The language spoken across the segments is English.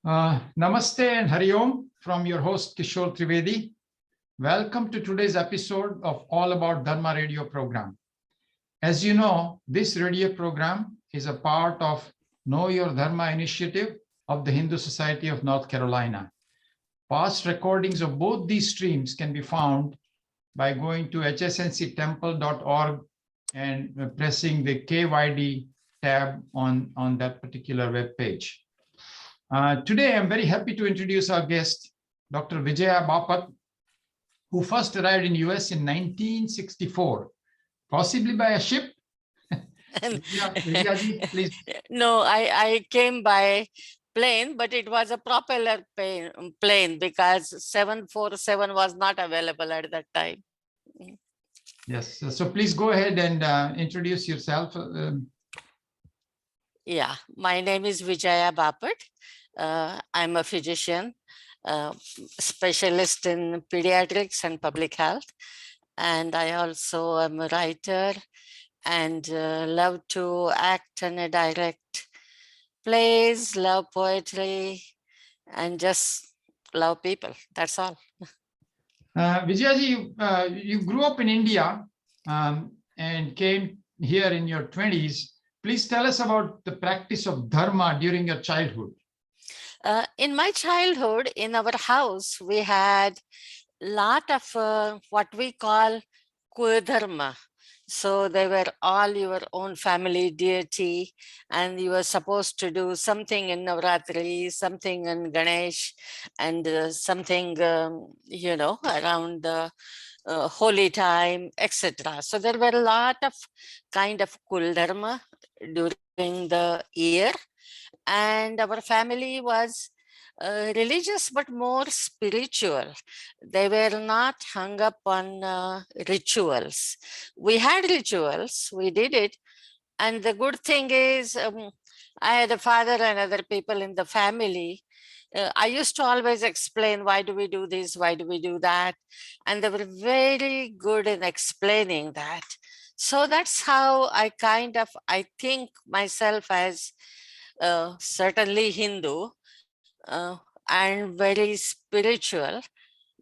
Namaste and Hari Om from your host Kishore Trivedi. Welcome to today's episode of All About Dharma radio program. As you know, this radio program is a part of Know Your Dharma initiative of the Hindu Society of North Carolina. Past recordings of both these streams can be found by going to hsnctemple.org and pressing the KYD tab on that particular web page. Today, I'm very happy to introduce our guest, Dr. Vijaya Bapat, who first arrived in US in 1964, possibly by a ship. Vijaya, please. No, I came by plane, but it was a propeller plane because 747 was not available at that time. Yes, so please go ahead and introduce yourself. Yeah, my name is Vijaya Bapat. I'm a physician, specialist in pediatrics and public health. And I also am a writer and love to act and direct plays, love poetry, and just love people. That's all. Vijayaji, you grew up in India and came here in your 20s. Please tell us about the practice of dharma during your childhood. In my childhood, in our house, we had a lot of what we call dharma. So they were all your own family deity, and you were supposed to do something in Navratri, something in Ganesh, and something, around the holy time, etc. So there were a lot of kind of dharma during the year. And our family was religious, but more spiritual. They were not hung up on rituals. We had rituals, we did it. And the good thing is, I had a father and other people in the family. I used to always explain, why do we do this? Why do we do that? And they were very good in explaining that. So that's how I think myself as certainly Hindu and very spiritual,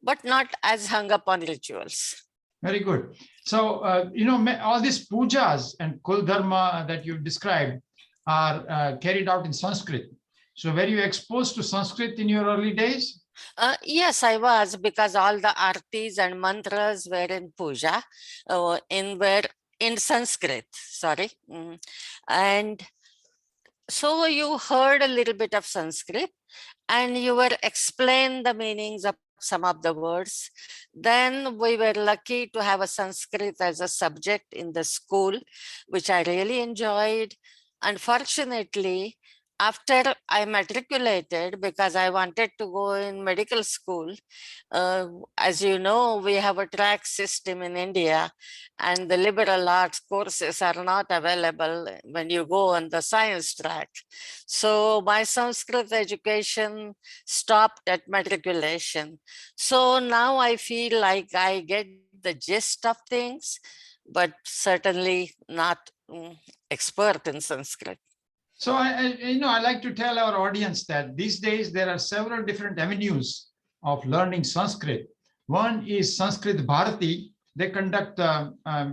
but not as hung up on rituals. Very good. So, all these pujas and kul dharma that you've described are carried out in Sanskrit. So were you exposed to Sanskrit in your early days? Yes, I was, because all the artis and mantras were in puja, were in Sanskrit, sorry. And so you heard a little bit of Sanskrit and you were explained the meanings of some of the words. Then we were lucky to have a Sanskrit as a subject in the school, which I really enjoyed. Unfortunately, after I matriculated, because I wanted to go in medical school, as you know, we have a track system in India, and the liberal arts courses are not available when you go on the science track. So my Sanskrit education stopped at matriculation. So now I feel like I get the gist of things, but certainly not expert in Sanskrit. So I like to tell our audience that these days there are several different avenues of learning Sanskrit. One is Sanskrit Bharati. They conduct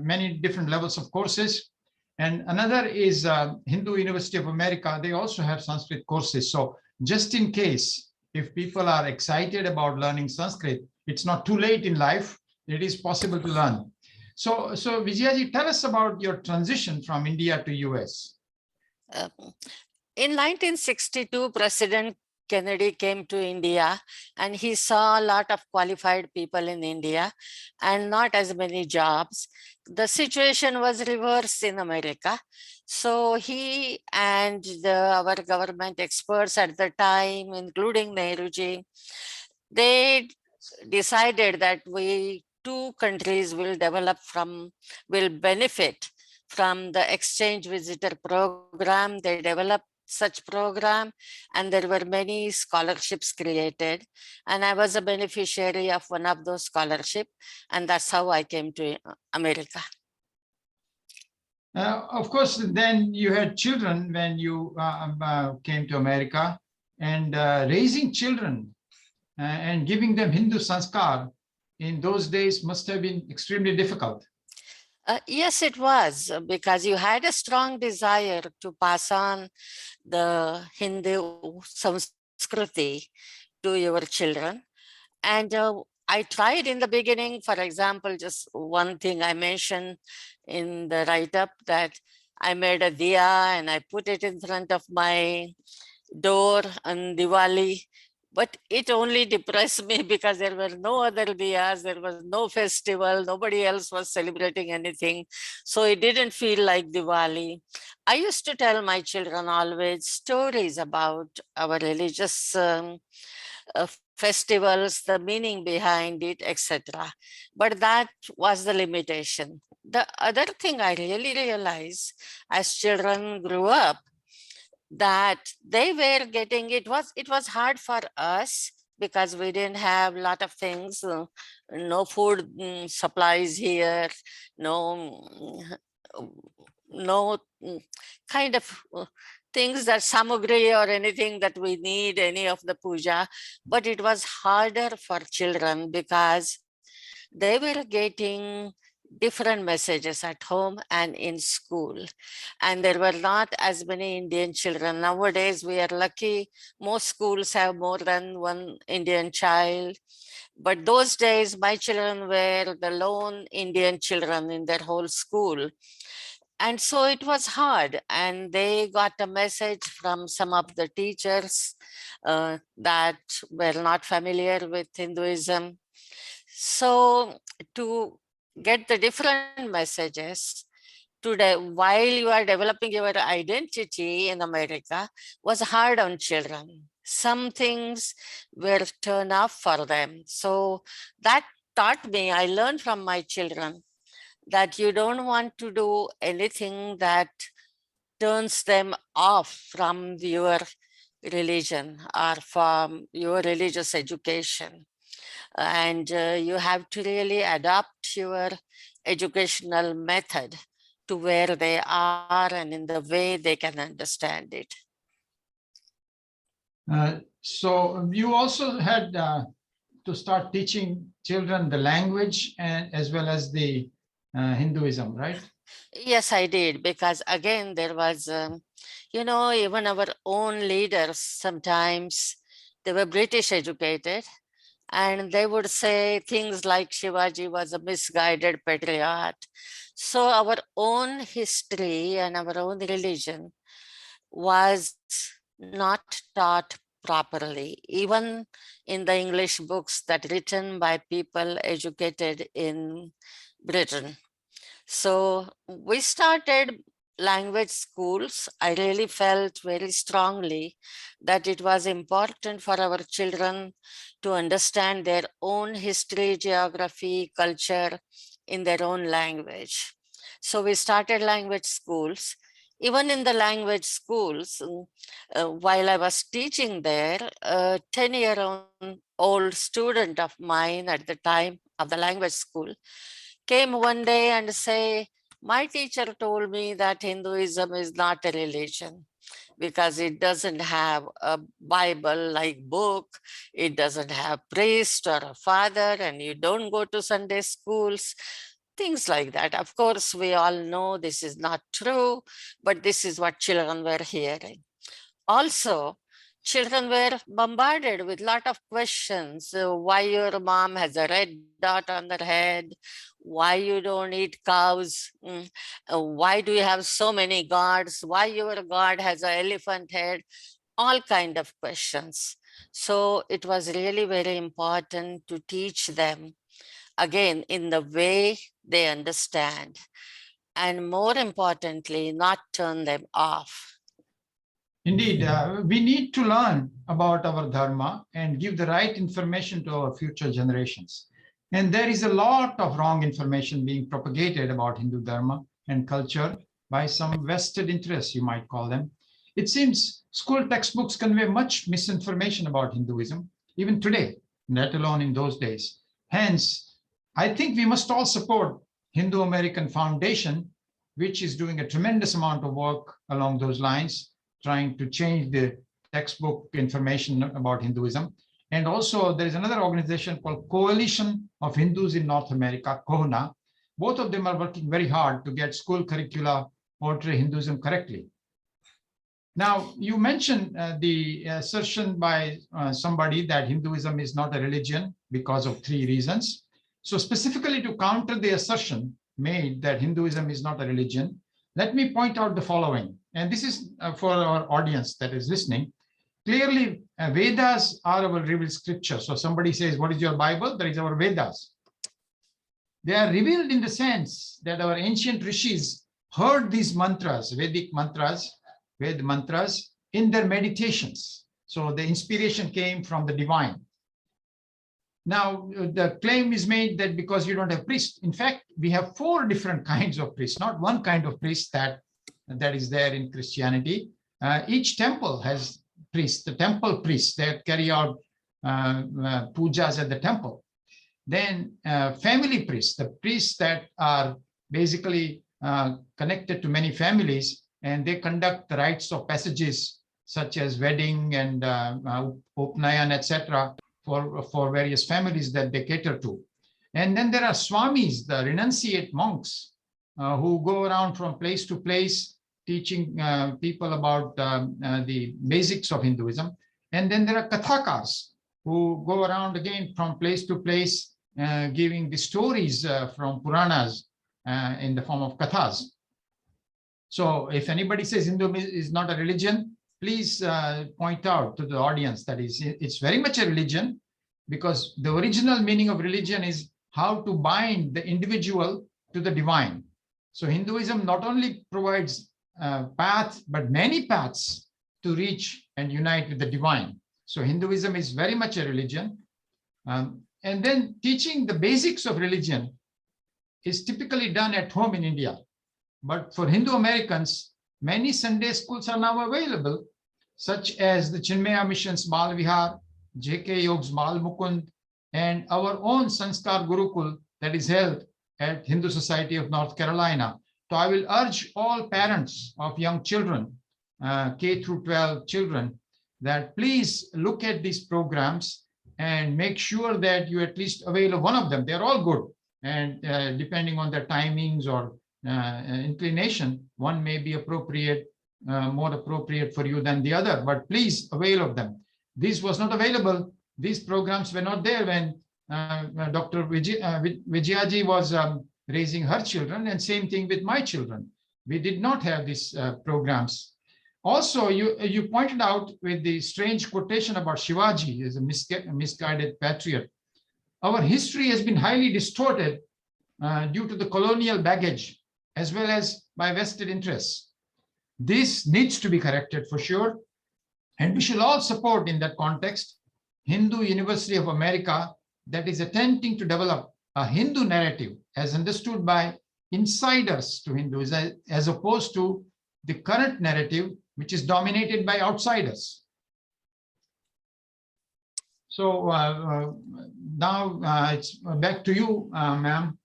many different levels of courses. And another is Hindu University of America. They also have Sanskrit courses. So just in case, if people are excited about learning Sanskrit, it's not too late in life. It is possible to learn. So Vijayaji, tell us about your transition from India to US. In 1962, President Kennedy came to India and he saw a lot of qualified people in India and not as many jobs. The situation was reversed in America. So he and our government experts at the time, including Nehruji, they decided that two countries will benefit from the exchange visitor program. They developed such program and there were many scholarships created, and I was a beneficiary of one of those scholarships, and that's how I came to America. Of course, then you had children when you came to America. And raising children and giving them Hindu sanskar in those days must have been extremely difficult. Yes, it was because you had a strong desire to pass on the Hindu Samskriti to your children. And I tried in the beginning, for example, just one thing I mentioned in the write-up, that I made a diya and I put it in front of my door on Diwali. But it only depressed me because there were no other diyas, there was no festival, nobody else was celebrating anything. So it didn't feel like Diwali. I used to tell my children always stories about our religious festivals, the meaning behind it, etc. But that was the limitation. The other thing I really realized as children grew up, that they were getting, it was hard for us because we didn't have a lot of things, no food supplies here, no no kind of things that samagri or anything that we need, any of the puja. But it was harder for children because they were getting different messages at home and in school. And there were not as many Indian children. Nowadays, we are lucky. Most schools have more than one Indian child. But those days, my children were the lone Indian children in their whole school. And so it was hard. And they got a message from some of the teachers that were not familiar with Hinduism. So to get the different messages today, while you are developing your identity in America, was hard on children. Some things were turned off for them. So that taught me, I learned from my children that you don't want to do anything that turns them off from your religion or from your religious education. And you have to really adapt your educational method to where they are and in the way they can understand it. So you also had to start teaching children the language and as well as the Hinduism, right? Yes, I did, because again, there was, even our own leaders sometimes, they were British educated, and they would say things like Shivaji was a misguided patriot. So our own history and our own religion was not taught properly, even in the English books that written by people educated in Britain. So we started language schools. I really felt very strongly that it was important for our children to understand their own history, geography, culture in their own language. So we started language schools. Even in the language schools, while I was teaching there, a 10-year-old student of mine at the time of the language school came one day and say, my teacher told me that Hinduism is not a religion because it doesn't have a Bible-like book, it doesn't have priest or a father, and you don't go to Sunday schools, things like that. Of course, we all know this is not true, but this is what children were hearing. Also, children were bombarded with a lot of questions. Why your mom has a red dot on their head? Why you don't eat cows? Why do you have so many gods? Why your god has an elephant head? All kind of questions. So it was really very important to teach them, again, in the way they understand. And more importantly, not turn them off. Indeed, we need to learn about our dharma and give the right information to our future generations. And there is a lot of wrong information being propagated about Hindu dharma and culture by some vested interests, you might call them. It seems school textbooks convey much misinformation about Hinduism, even today, let alone in those days. Hence, I think we must all support Hindu American Foundation, which is doing a tremendous amount of work along those lines, trying to change the textbook information about Hinduism. And also there is another organization called Coalition of Hindus in North America, COHNA. Both of them are working very hard to get school curricula portray Hinduism correctly. Now, you mentioned the assertion by somebody that Hinduism is not a religion because of 3 reasons. So specifically to counter the assertion made that Hinduism is not a religion, let me point out the following. And this is for our audience that is listening. Clearly, Vedas are our revealed scripture. So somebody says, what is your Bible? That is our Vedas. They are revealed in the sense that our ancient rishis heard these mantras, Vedic mantras, Ved mantras, in their meditations. So the inspiration came from the divine. Now, the claim is made that because you don't have priests. In fact, we have 4 different kinds of priests, not one kind of priest that is there in Christianity. Each temple has priests, the temple priests that carry out pujas at the temple. Then family priests, the priests that are basically connected to many families, and they conduct the rites of passages such as wedding and upnayan, etc., for various families that they cater to. And then there are swamis, the renunciate monks, who go around from place to place teaching people about the basics of Hinduism. And then there are kathakars who go around again from place to place giving the stories from Puranas in the form of kathas. So if anybody says Hinduism is not a religion, please point out to the audience that it's very much a religion, because the original meaning of religion is how to bind the individual to the divine. So Hinduism not only provides a path, but many paths to reach and unite with the divine. So Hinduism is very much a religion. And then teaching the basics of religion is typically done at home in India. But for Hindu Americans, many Sunday schools are now available, such as the Chinmaya Mission's Bal Vihar, J.K. Yog's Bal Mukund, and our own Sanskar Gurukul that is held at Hindu Society of North Carolina. So I will urge all parents of young children, K through 12 children, that please look at these programs and make sure that you at least avail of one of them. They're all good. And depending on their timings or inclination, one may be appropriate, more appropriate for you than the other, but please avail of them. This was not available. These programs were not there when Dr. Vijayaji was raising her children, and same thing with my children. We did not have these programs. Also, you pointed out with the strange quotation about Shivaji as a misguided patriot. Our history has been highly distorted due to the colonial baggage, as well as by vested interests. This needs to be corrected for sure. And we should all support in that context Hindu University of America that is attempting to develop a Hindu narrative as understood by insiders to Hinduism, as opposed to the current narrative, which is dominated by outsiders. So now it's back to you, ma'am.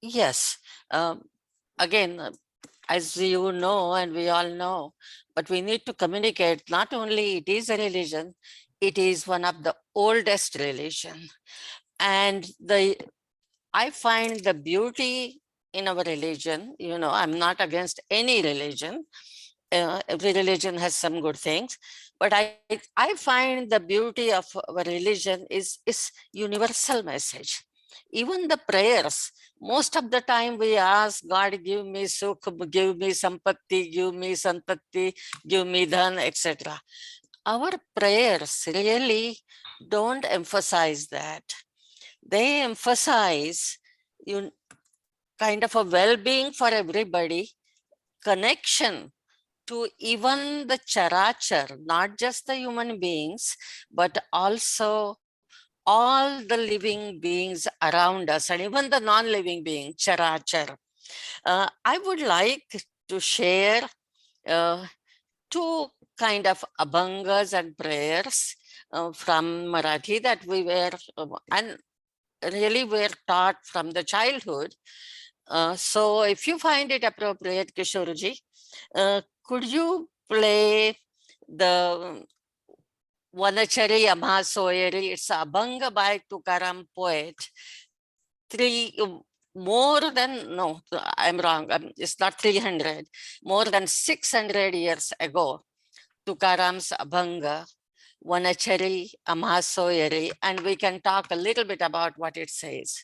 Yes. Again, as you know, and we all know, but we need to communicate, not only it is a religion, it is one of the oldest religion. And I find the beauty in our religion, I'm not against any religion. Every religion has some good things, but I find the beauty of our religion is universal message. Even the prayers, most of the time we ask God, give me sukh, give me sampatti, give me santatti, give me dhan, etc. Our prayers really don't emphasize that. They emphasize kind of a well-being for everybody, connection to even the charachar, not just the human beings, but also all the living beings around us, and even the non-living being, charachar. I would like to share 2 kind of abhangas and prayers from Marathi that we were and really were taught from the childhood. So if you find it appropriate, Kishoreji, could you play the Vanachari Amhasoyari, it's Abhang by Tukaram poet. More than, no, I'm wrong, it's not 300, more than 600 years ago, Tukaram's Abhanga, Vanachari Amhasoyari, and we can talk a little bit about what it says.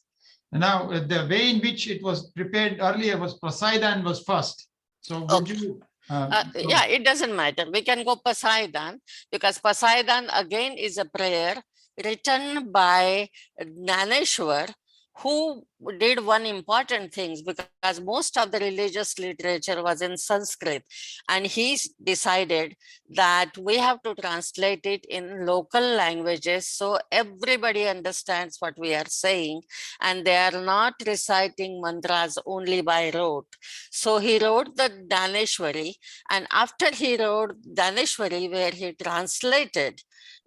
Now, the way in which it was prepared earlier was Pasaidan was first. So would you? Yeah, it doesn't matter. We can go Pasaidan, because Pasaidan again is a prayer written by Gnaneshwar, who did one important thing, because most of the religious literature was in Sanskrit, and he decided that we have to translate it in local languages so everybody understands what we are saying, and they are not reciting mantras only by rote. So he wrote the Dhaneshwari, and after he wrote Dhaneshwari, where he translated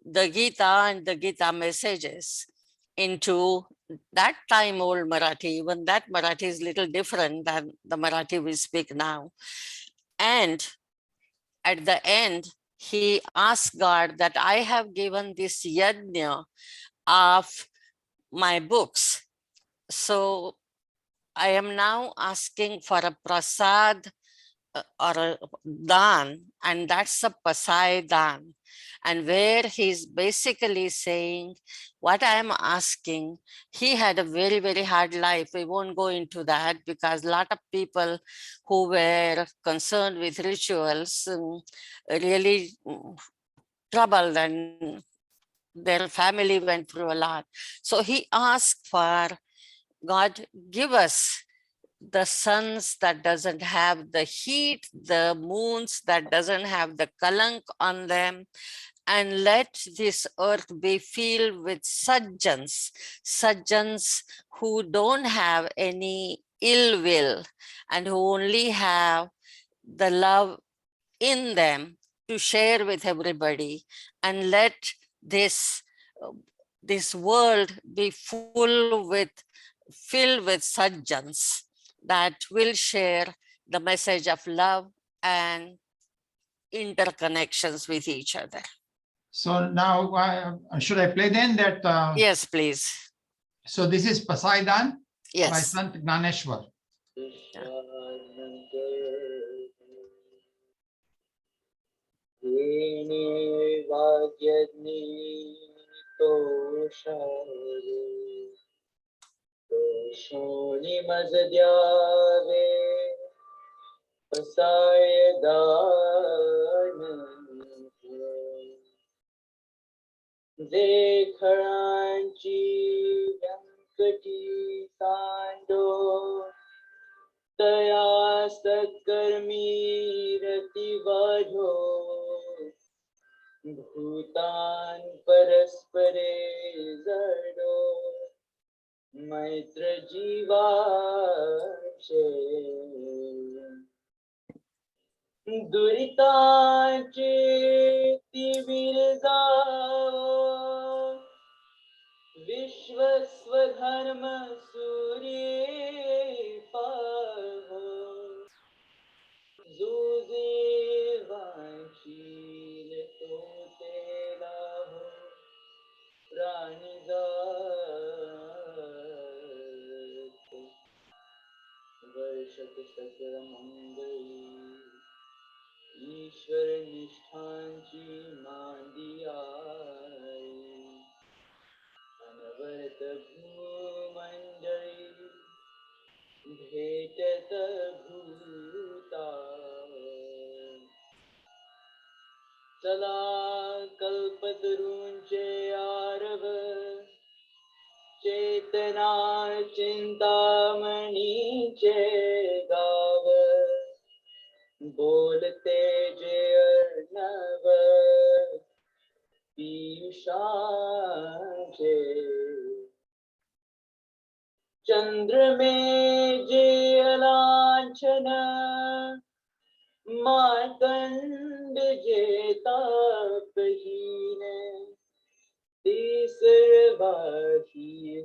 the Gita and the Gita messages into that time old Marathi, even that Marathi is little different than the Marathi we speak now. And at the end, he asked God that I have given this yajna of my books. So I am now asking for a prasad or a dan, and that's a pasai dan. And where he's basically saying, what I am asking, he had a very, very hard life. We won't go into that, because a lot of people who were concerned with rituals really troubled, and their family went through a lot. So he asked for, God, give us the suns that doesn't have the heat, the moons that doesn't have the kalank on them, and let this earth be filled with sajjans who don't have any ill will and who only have the love in them to share with everybody, and let this this world be filled with sajjans that will share the message of love and interconnections with each other. So now, should I play then that? Yes, please. So this is Pasaidan by Yes. Sant Gnaneshwar. देखळांची Vyankati सांडो तया सत्कर्मी रती वाढो भूतान परस्परे जडो मैत्र जीवाचे दुरितांचे तिमिर जावो विश्व स्वधर्म सूर्ये पाहो जुजे वांशील तोते लाहो प्राणी जात वर्षत सकल मंगळी ईश्वर निष्ठांची मांदियाई अनवरत भूमंडळी भेटत भूता चला कल्पतरूंचे आरव चेतना चिंतामणीचे गाव बोलते जे अर्णव पीयूषांचे चंद्र में जे अलांछन मातंड जे तापहीन तीसरवाही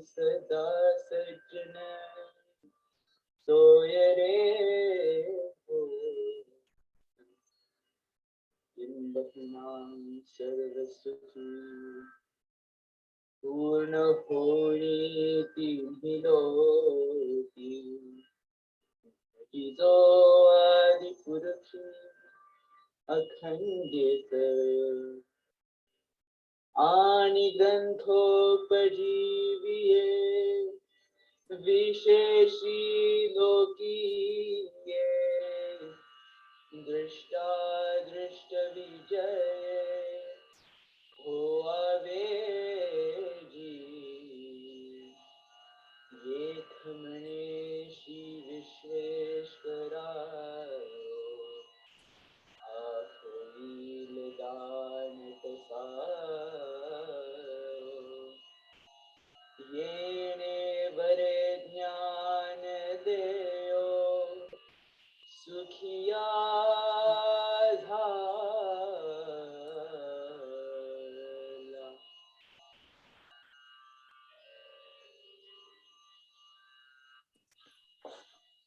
सदा सज्जन सोय रे बहिनां सर्वसुखी पूर्णभूरिति मिलोति जितो आदिपुरुषे अखण्डित आनिग्रन्थोपजीव्ये विशेषी लोकीये दृष्टा दृष्टविजये को अवेजी येथमनेषि विश्वेश्वराय येने वरे ज्ञानदेयो सुखिया झाला.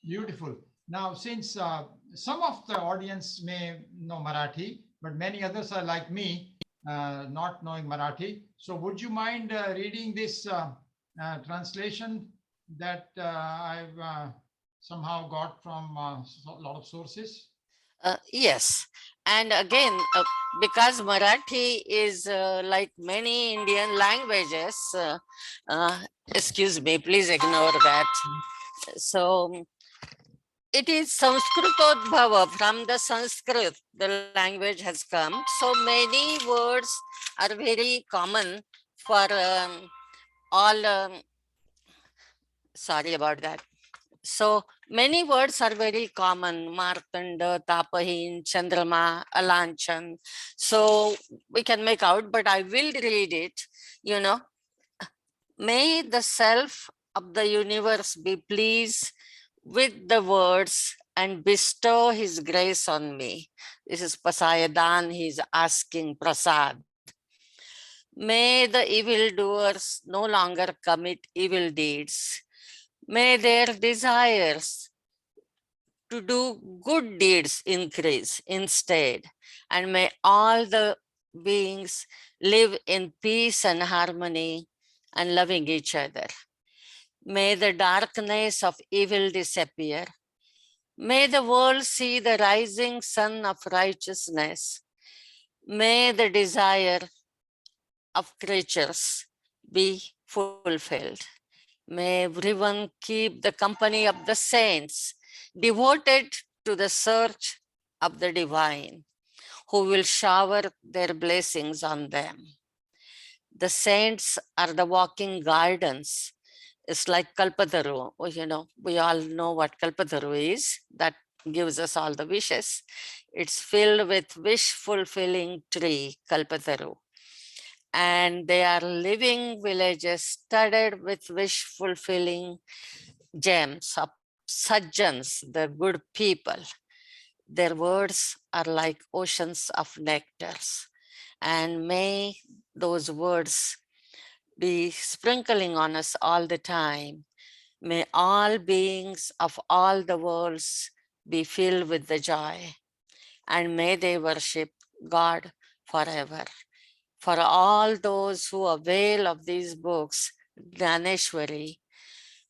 Beautiful. Now, since some of the audience may know Marathi, but many others are like me, not knowing Marathi. So would you mind reading this translation that I've somehow got from a lot of sources? Yes, and again, because Marathi is like many Indian languages, excuse me, please ignore that. So it is Sanskritodbhava, from the Sanskrit, the language has come. So many words are very common for all, sorry about that. So many words are very common: Martanda, Tapahin, Chandrama, Alanchan. So we can make out, but I will read it. You know, may the self of the universe be pleased with the words and bestow his grace on me. This is Pasayadan, he is asking Prasad. May the evildoers no longer commit evil deeds. May their desires to do good deeds increase instead, and may all the beings live in peace and harmony and loving each other. May the darkness of evil disappear. May the world see the rising sun of righteousness. May the desire of creatures be fulfilled. May everyone keep the company of the saints, devoted to the search of the divine, who will shower their blessings on them. The saints are the walking gardens. It's like Kalpataru. You know, we all know what Kalpataru is. That gives us all the wishes. It's filled with wish-fulfilling tree, Kalpataru. And they are living villages studded with wish-fulfilling gems of sajjans, the good people. Their words are like oceans of nectars. And may those words be sprinkling on us all the time. May all beings of all the worlds be filled with the joy, and may they worship God forever. For all those who avail of these books, Dhaneshwari,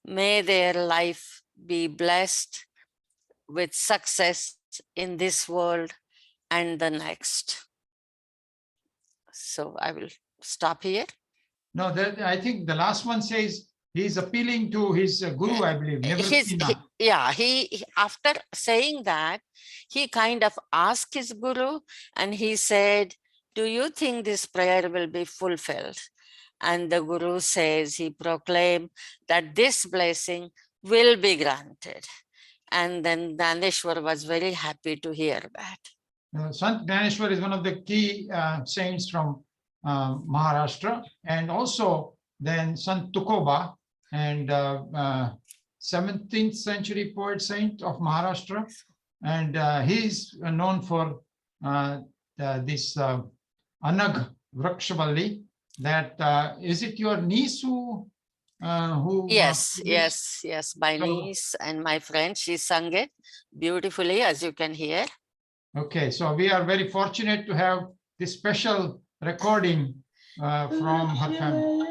may their life be blessed with success in this world and the next. So I will stop here. No, I think the last one says he's appealing to his guru, I believe. After saying that, he kind of asked his guru and he said, do you think this prayer will be fulfilled? And the guru says, he proclaimed that this blessing will be granted. And then Dhaneshwar was very happy to hear that. Sant Dhaneshwar is one of the key saints from Maharashtra, and also then Sant Tukoba, and 17th century poet saint of Maharashtra, and he is known for this Anag Vrakshavalli. That is it your niece who Yes, my niece and my friend, she sung it beautifully, as you can hear. Okay, so we are very fortunate to have this special recording from her family.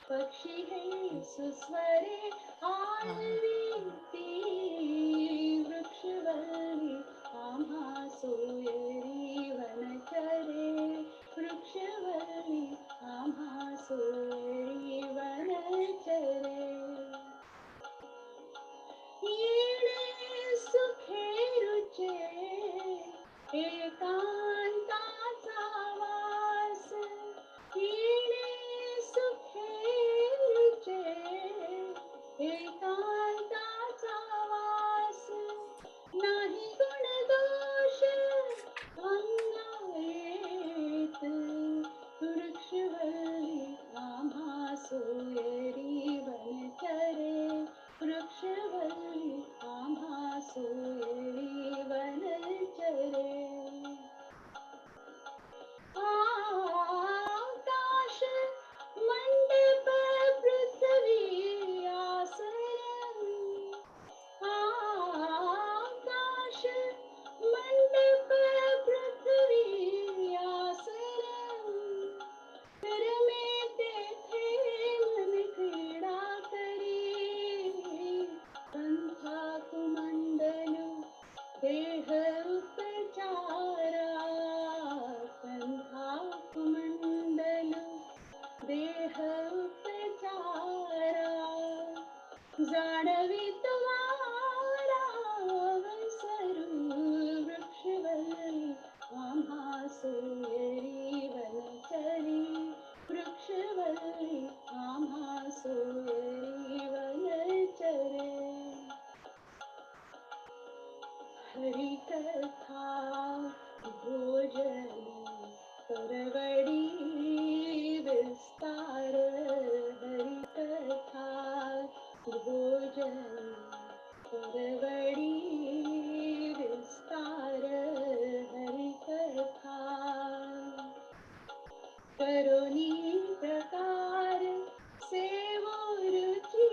पक्षी है सुस्वरे आळवीती वृक्षवल्ली आम्हा सोयरी वनचरे वृक्षवल्ली आम्हा सोयरी वनचरे येणे सुखेरुचे एकांताचा वास येणे सुखेरुचे एकांताचा वास नाही गुण दोष अंगायेत वृक्षवल्ली आम्हा सोयरी वनचरे वृक्षवल्ली आम्हा सोयरी वनचरे आकाश मंडप पृथ्वी आसन आकाश मंडप पृथ्वी आसन रमे तेथे मन क्रीडा करी पंथा कुमंडलू देह उपचारा पंथा कुमंडलू देह उपचारा जाणवी तुम्हारा अवसरू वृक्षवल्ली आम्हा सोयरी वनचरी वृक्षवल्ली आम्हा सोयरी वनचरे हरिकथा भोजनी परवडी विस्तार हरिकथा भोजनी परवडी विस्तार हरिकथा करोनी प्रकार सेवो रुचि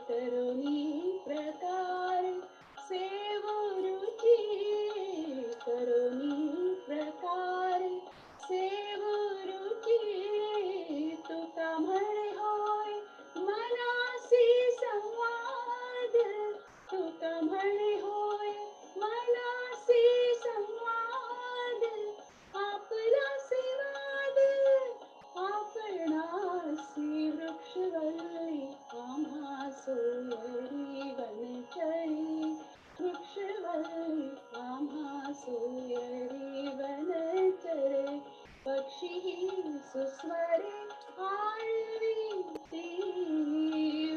करोनी प्रकार सेवो रुचि करोनी प्रकार सेवो रुचि तुका म्हणे होय मनासी संवाद तुका म्हणे होय मनासी संवाद आपलासी वाद आपणासी वृक्षवल्ली आम्हा सोयरी वनचरी वृक्षवल्ली आम्हा सोयरी वनचरे पक्षी सुस्वरे आळवीती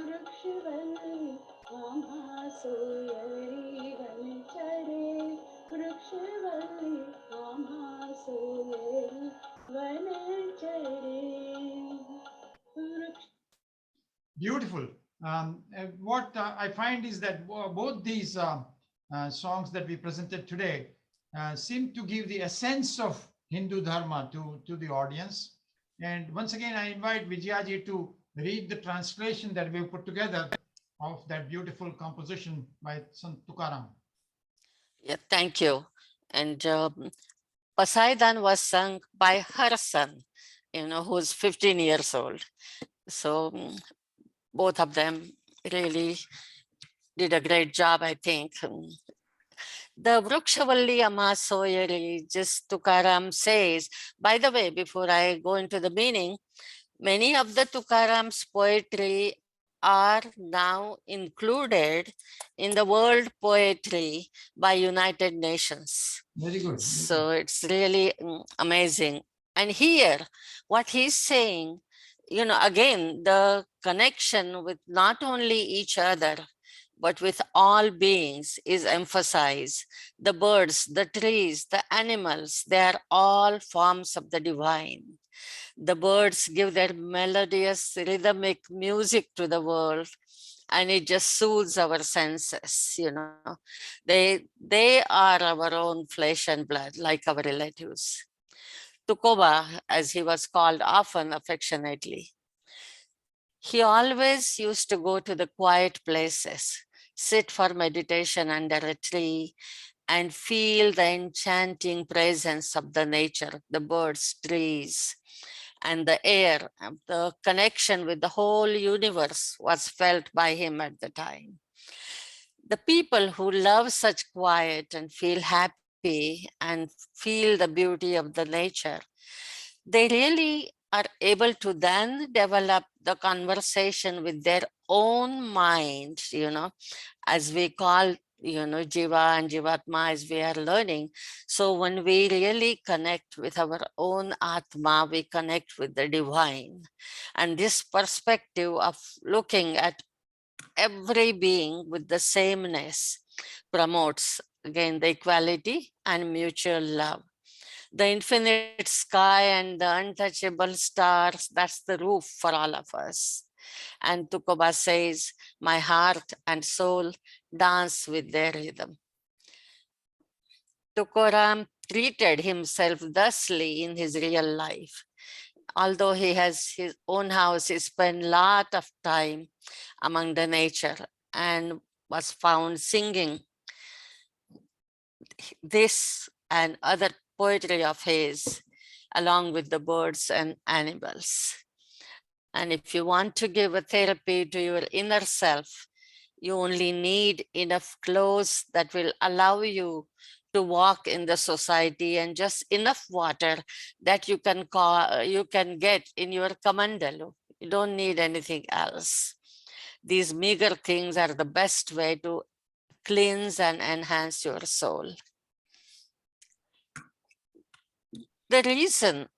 वृक्षवल्ली आम्हा सोयरी वनचरे वृक्षवल्ली आम्हा सोयरी वनचरे Beautiful. What I find is that both these songs that we presented today seem to give the essence of Hindu Dharma to the audience. And once again, I invite Vijayaji to read the translation that we put together of that beautiful composition by Sant Tukaram. Yeah, thank you. And Poseidon was sung by her son, who's 15 years old. So both of them really did a great job, I think. The Vrikshavalli Amma Soyari, just Tukaram says, by the way, before I go into the meaning, many of the Tukaram's poetry are now included in the world poetry by United Nations. Very good. So it's really amazing. And here, what he's saying, again, the connection with not only each other, but with all beings is emphasized. The birds, the trees, the animals, they are all forms of the divine. The birds give their melodious rhythmic music to the world, and it just soothes our senses, you know. They are our own flesh and blood, like our relatives. Tukoba, as he was called often affectionately, he always used to go to the quiet places, sit for meditation under a tree, and feel the enchanting presence of the nature, the birds, trees, and the air. The connection with the whole universe was felt by him at the time. The people who love such quiet and feel happy and feel the beauty of the nature, they really are able to then develop the conversation with their own mind, you know, as we call, you know, Jiva and Jivatma as we are learning. So when we really connect with our own Atma, we connect with the divine. And this perspective of looking at every being with the sameness promotes again the equality and mutual love. The infinite sky and the untouchable stars, that's the roof for all of us. And Tukoba says, my heart and soul dance with their rhythm. Tukoram treated himself thusly in his real life. Although he has his own house, he spent a lot of time among the nature and was found singing this and other poetry of his along with the birds and animals. And if you want to give a therapy to your inner self, you only need enough clothes that will allow you to walk in the society and just enough water that you can get in your kamandalu. You don't need anything else. These meager things are the best way to cleanse and enhance your soul. The reason,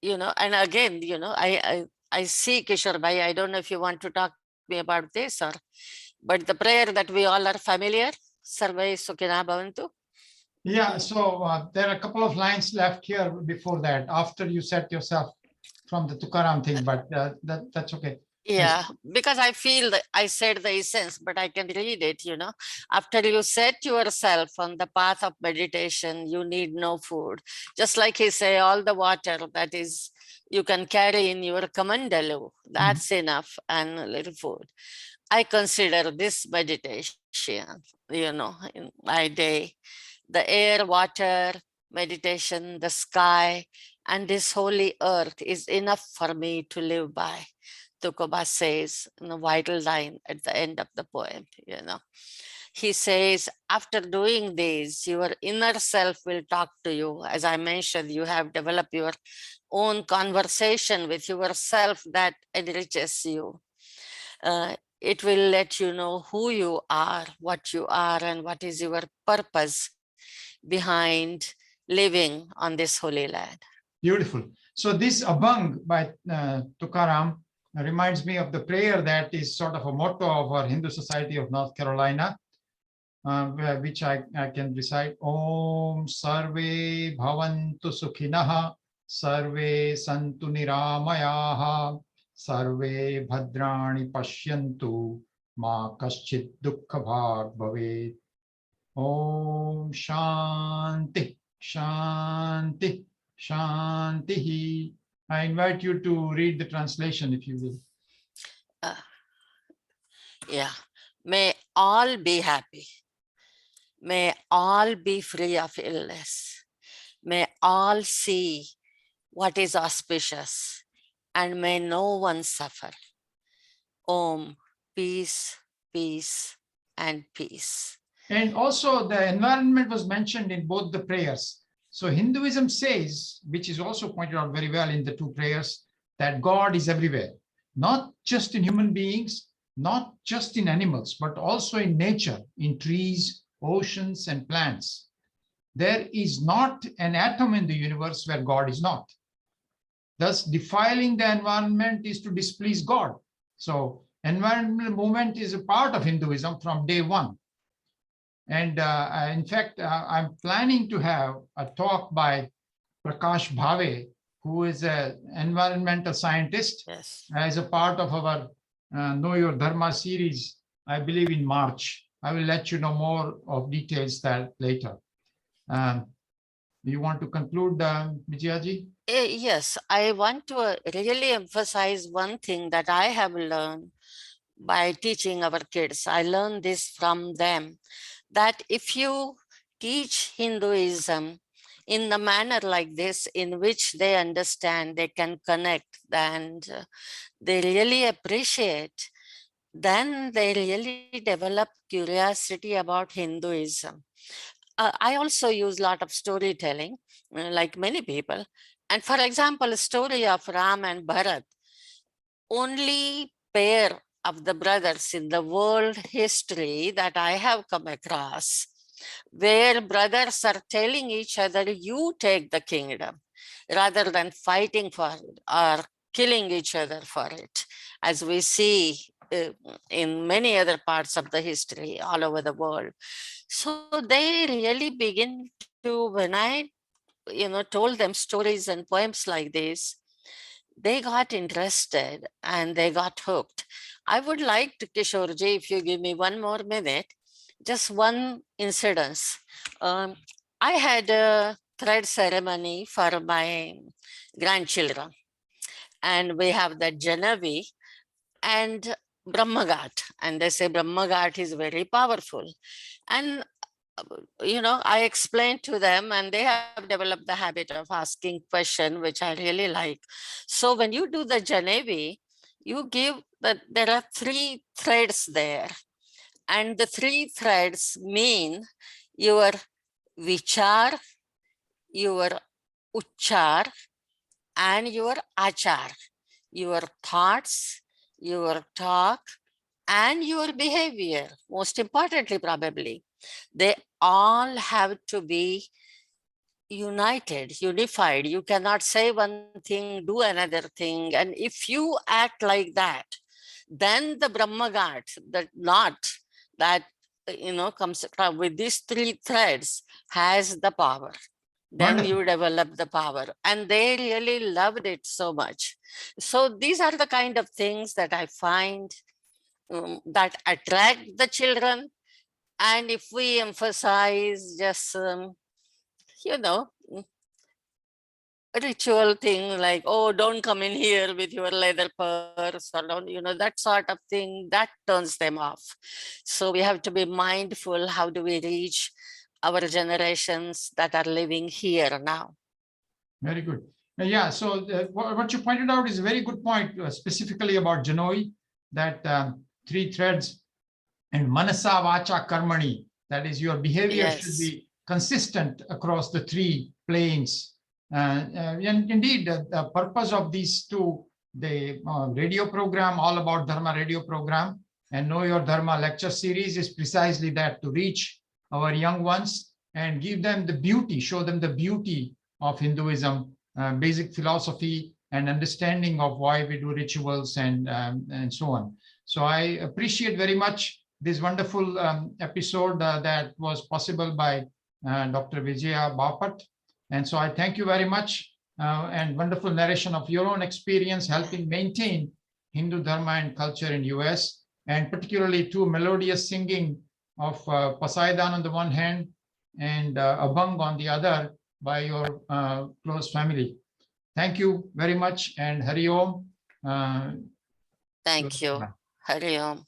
you know, and again, you know, I see Kishore Bhai, I don't know if you want to talk to me about this or, but the prayer that we all are familiar, Sarve Sukhina Bhavantu. Yeah, so there are a couple of lines left here before that, after you set yourself from the Tukaram thing, but that's okay. Yeah, because I feel that I said the essence, but I can read it, you know. After you set yourself on the path of meditation, you need no food. Just like he say, all the water that is you can carry in your kamandalu, that's enough, and a little food. I consider this meditation, you know, in my day, the air, water, meditation, the sky, and this holy earth is enough for me to live by. Tukoba says in a vital line at the end of the poem, you know. He says, after doing this, your inner self will talk to you. As I mentioned, you have developed your own conversation with yourself that enriches you. It will let you know who you are, and what is your purpose behind living on this holy land. Beautiful. So this Abhang by Tukaram reminds me of the prayer that is sort of a motto of our Hindu Society of North Carolina, which I can recite. Om Sarve Bhavantu Sukhinaha, Sarve Santu Niramayaha, Sarve Bhadrani Pashyantu, Ma Kaschit Dukkha Bhag Bhavet. Om Shanti, Shanti, Shanti. I invite you to read the translation if you will. Yeah. May all be happy. May all be free of illness. May all see what is auspicious, and may no one suffer. Om, peace, peace, and peace. And also the environment was mentioned in both the prayers. So Hinduism says, which is also pointed out very well in the two prayers, that God is everywhere, not just in human beings, not just in animals, but also in nature, in trees, oceans, and plants. There is not an atom in the universe where God is not. Thus, defiling the environment is to displease God. So environmental movement is a part of Hinduism from day one. And in fact, I'm planning to have a talk by Prakash Bhave who is an environmental scientist, Yes. as a part of our Know Your Dharma series, I believe in March. I will let you know more of details that later. Do you want to conclude, Vijayaji? Yes, I want to really emphasize one thing that I have learned by teaching our kids. I learned this from them, that if you teach Hinduism in a manner like this, in which they understand, they can connect, and they really appreciate, then they really develop curiosity about Hinduism. I also use a lot of storytelling, like many people. And for example, a story of Ram and Bharat, only pair of the brothers in the world history that I have come across, where brothers are telling each other, you take the kingdom, rather than fighting for it or killing each other for it, as we see in many other parts of the history all over the world. So they really begin to, when I told them stories and poems like this, they got interested and they got hooked. I would like to, Kishorji, if you give me one more minute, just one incidence. I had a thread ceremony for my grandchildren, and we have that Janavi and Brahmagat, and they say Brahmagat is very powerful. And I explained to them, and they have developed the habit of asking question, which I really like. So when you do the Janevi, you give that there are 3 threads there, and the 3 threads mean your vichar, your uchar, and your achar, your thoughts, your talk, and your behavior. Most importantly, probably, they all have to be unified. You cannot say one thing, do another thing. And if you act like that, then the Brahmagat, the knot that comes with these 3 threads, has the power. Then Wonderful. you develop the power. And they really loved it so much. So these are the kind of things that I find that attract the children. And if we emphasize just, ritual thing like, oh, don't come in here with your leather purse, or don't, that sort of thing, that turns them off. So we have to be mindful, how do we reach our generations that are living here now? Very good. Yeah, so what you pointed out is a very good point, specifically about Janoi, that 3 threads, and manasa vacha karmani, that is, your behavior should Yes. be consistent across the 3 planes. And indeed, the purpose of these 2, the radio program, All About Dharma radio program, and Know Your Dharma lecture series, is precisely that, to reach our young ones and give them the beauty, show them the beauty of Hinduism, basic philosophy and understanding of why we do rituals and so on. So I appreciate very much this wonderful episode that was possible by Dr. Vijaya Bapat. And so I thank you very much, and wonderful narration of your own experience helping maintain Hindu Dharma and culture in US, and particularly through melodious singing of Pasaidan on the one hand and Abhang on the other by your close family. Thank you very much, and Hari Om. Thank you. Hari Om.